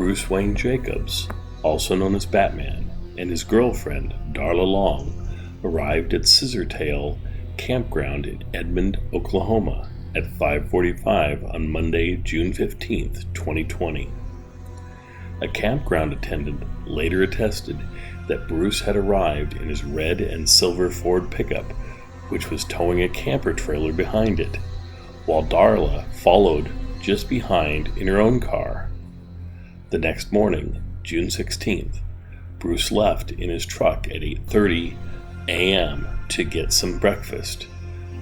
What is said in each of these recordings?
Bruce Wayne Jacobs, also known as Batman, and his girlfriend, Darla Long, arrived at Scissortail Campground in Edmond, Oklahoma at 5:45 on Monday, June 15, 2020. A campground attendant later attested that Bruce had arrived in his red and silver Ford pickup, which was towing a camper trailer behind it, while Darla followed just behind in her own car. The next morning, June 16th, Bruce left in his truck at 8:30 a.m. to get some breakfast.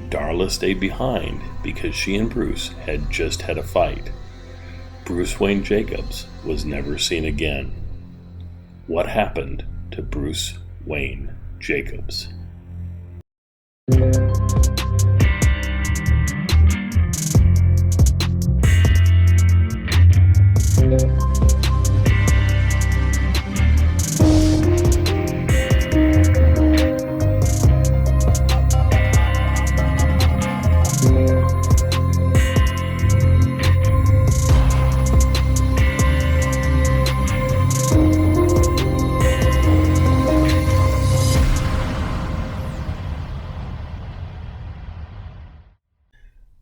Darla stayed behind because she and Bruce had just had a fight. Bruce Wayne Jacobs was never seen again. What happened to Bruce Wayne Jacobs?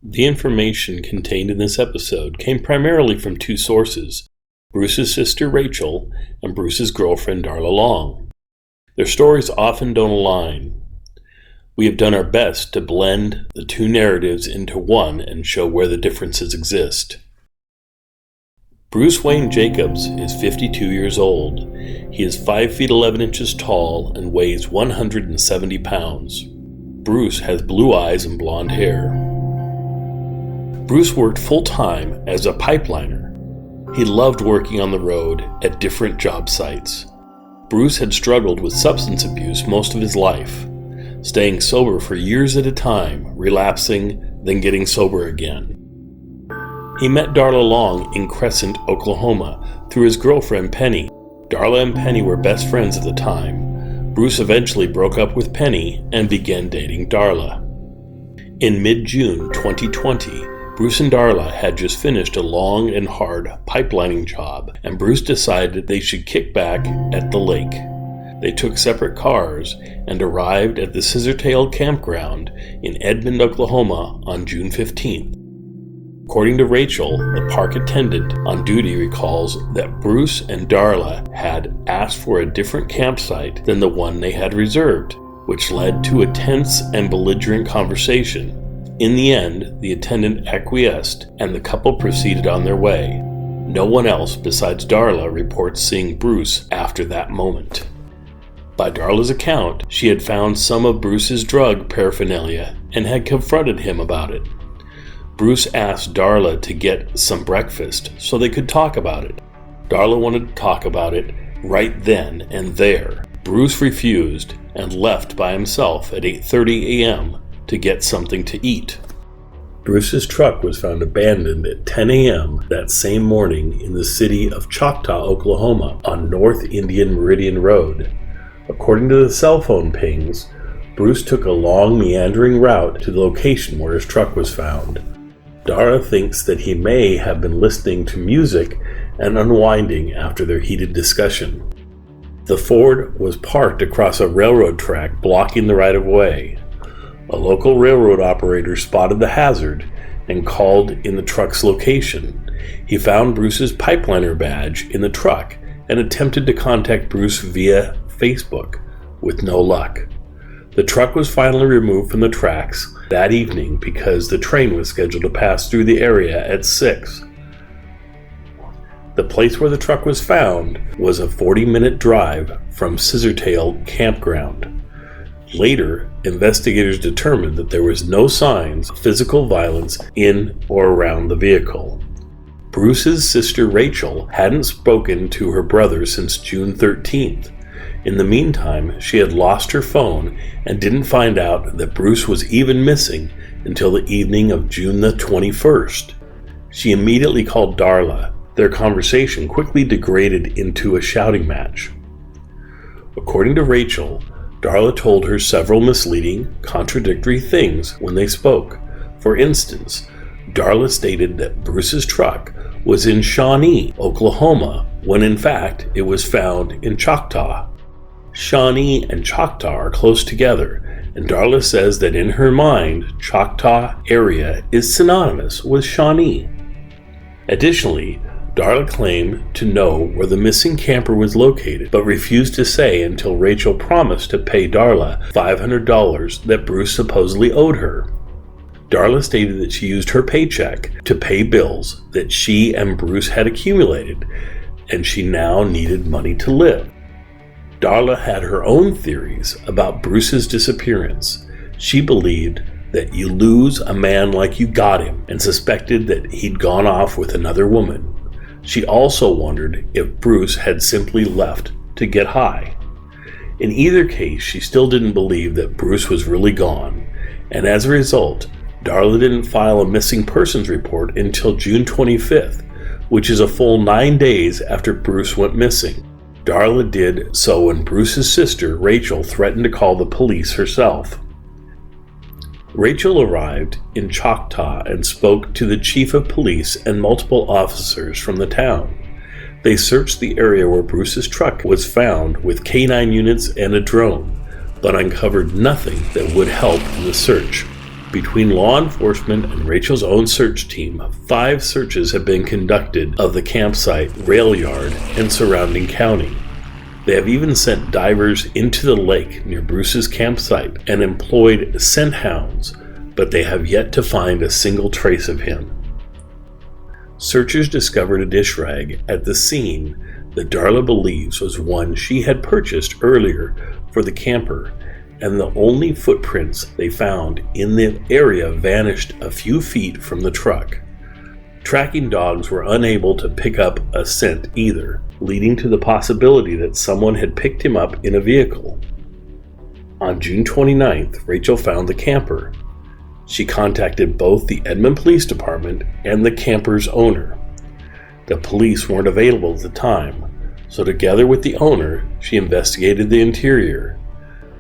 The information contained in this episode came primarily from two sources, Bruce's sister Rachel and Bruce's girlfriend Darla Long. Their stories often don't align. We have done our best to blend the two narratives into one and show where the differences exist. Bruce Wayne Jacobs is 52 years old. He is 5 feet 11 inches tall and weighs 170 pounds. Bruce has blue eyes and blonde hair. Bruce worked full-time as a pipeliner. He loved working on the road at different job sites. Bruce had struggled with substance abuse most of his life, staying sober for years at a time, relapsing, then getting sober again. He met Darla Long in Crescent, Oklahoma, through his girlfriend Penny. Darla and Penny were best friends at the time. Bruce eventually broke up with Penny and began dating Darla. In mid-June 2020, Bruce and Darla had just finished a long and hard pipelining job, and Bruce decided they should kick back at the lake. They took separate cars and arrived at the Scissortail Campground in Edmond, Oklahoma on June 15th. According to Rachel, the park attendant on duty recalls that Bruce and Darla had asked for a different campsite than the one they had reserved, which led to a tense and belligerent conversation. In the end, the attendant acquiesced and the couple proceeded on their way. No one else besides Darla reports seeing Bruce after that moment. By Darla's account, she had found some of Bruce's drug paraphernalia and had confronted him about it. Bruce asked Darla to get some breakfast so they could talk about it. Darla wanted to talk about it right then and there. Bruce refused and left by himself at 8:30 a.m. to get something to eat. Bruce's truck was found abandoned at 10 a.m. that same morning in the city of Choctaw, Oklahoma, on North Indian Meridian Road. According to the cell phone pings, Bruce took a long, meandering route to the location where his truck was found. Darla thinks that he may have been listening to music and unwinding after their heated discussion. The Ford was parked across a railroad track blocking the right-of-way. A local railroad operator spotted the hazard and called in the truck's location. He found Bruce's pipeliner badge in the truck and attempted to contact Bruce via Facebook, with no luck. The truck was finally removed from the tracks that evening because the train was scheduled to pass through the area at 6. The place where the truck was found was a 40-minute drive from Scissortail Campground. Later, investigators determined that there was no signs of physical violence in or around the vehicle. Bruce's sister Rachel hadn't spoken to her brother since June 13th. In the meantime, she had lost her phone and didn't find out that Bruce was even missing until the evening of June the 21st. She immediately called Darla. Their conversation quickly degraded into a shouting match. According to Rachel, Darla told her several misleading, contradictory things when they spoke. For instance, Darla stated that Bruce's truck was in Shawnee, Oklahoma, when in fact it was found in Choctaw. Shawnee and Choctaw are close together, and Darla says that in her mind, Choctaw area is synonymous with Shawnee. Additionally, Darla claimed to know where the missing camper was located, but refused to say until Rachel promised to pay Darla $500 that Bruce supposedly owed her. Darla stated that she used her paycheck to pay bills that she and Bruce had accumulated, and she now needed money to live. Darla had her own theories about Bruce's disappearance. She believed that you lose a man like you got him, and suspected that he'd gone off with another woman. She also wondered if Bruce had simply left to get high. In either case, she still didn't believe that Bruce was really gone, and as a result, Darla didn't file a missing persons report until June 25th, which is a full 9 days after Bruce went missing. Darla did so when Bruce's sister, Rachel, threatened to call the police herself. Rachel arrived in Choctaw and spoke to the chief of police and multiple officers from the town. They searched the area where Bruce's truck was found with K9 units and a drone, but uncovered nothing that would help in the search. Between law enforcement and Rachel's own search team, 5 searches have been conducted of the campsite, rail yard, and surrounding county. They have even sent divers into the lake near Bruce's campsite and employed scent hounds, but they have yet to find a single trace of him. Searchers discovered a dish rag at the scene that Darla believes was one she had purchased earlier for the camper, and the only footprints they found in the area vanished a few feet from the truck. Tracking dogs were unable to pick up a scent either, leading to the possibility that someone had picked him up in a vehicle. On June 29th, Rachel found the camper. She contacted both the Edmond Police Department and the camper's owner. The police weren't available at the time, so together with the owner, she investigated the interior.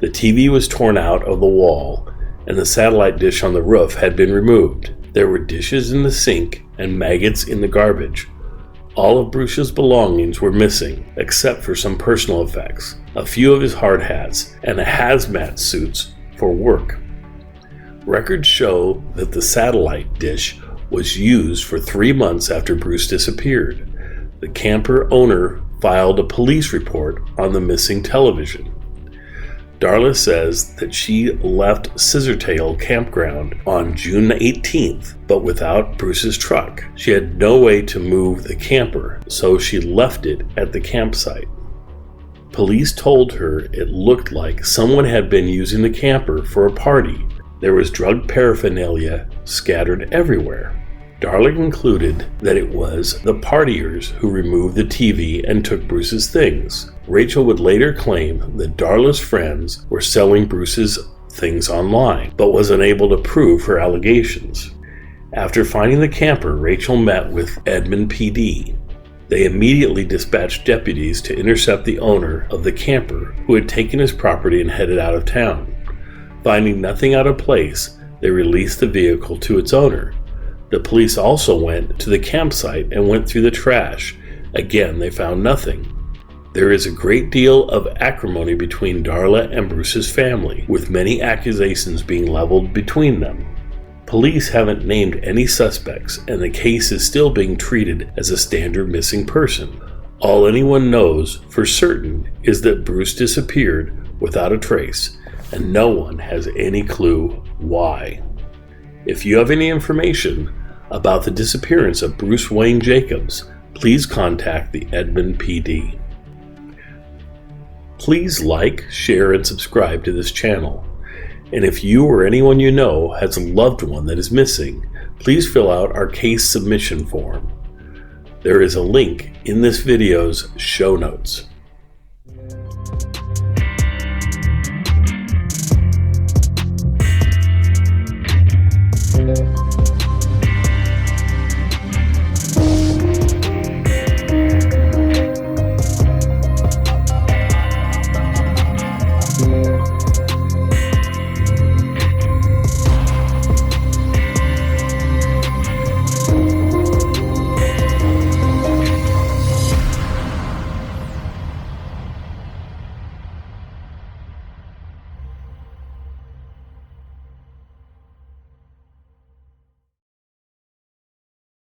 The TV was torn out of the wall, and the satellite dish on the roof had been removed. There were dishes in the sink and maggots in the garbage. All of Bruce's belongings were missing, except for some personal effects, a few of his hard hats, and a hazmat suits for work. Records show that the satellite dish was used for 3 months after Bruce disappeared. The camper owner filed a police report on the missing television. Darla says that she left Scissortail Campground on June 18th, but without Bruce's truck. She had no way to move the camper, so she left it at the campsite. Police told her it looked like someone had been using the camper for a party. There was drug paraphernalia scattered everywhere. Darla concluded that it was the partiers who removed the TV and took Bruce's things. Rachel would later claim that Darla's friends were selling Bruce's things online, but was unable to prove her allegations. After finding the camper, Rachel met with Edmond PD. They immediately dispatched deputies to intercept the owner of the camper, who had taken his property and headed out of town. Finding nothing out of place, they released the vehicle to its owner. The police also went to the campsite and went through the trash. Again, they found nothing. There is a great deal of acrimony between Darla and Bruce's family, with many accusations being leveled between them. Police haven't named any suspects, and the case is still being treated as a standard missing person. All anyone knows for certain is that Bruce disappeared without a trace, and no one has any clue why. If you have any information about the disappearance of Bruce Wayne Jacobs, please contact the Edmond PD. Please like, share, and subscribe to this channel. And if you or anyone you know has a loved one that is missing, please fill out our case submission form. There is a link in this video's show notes.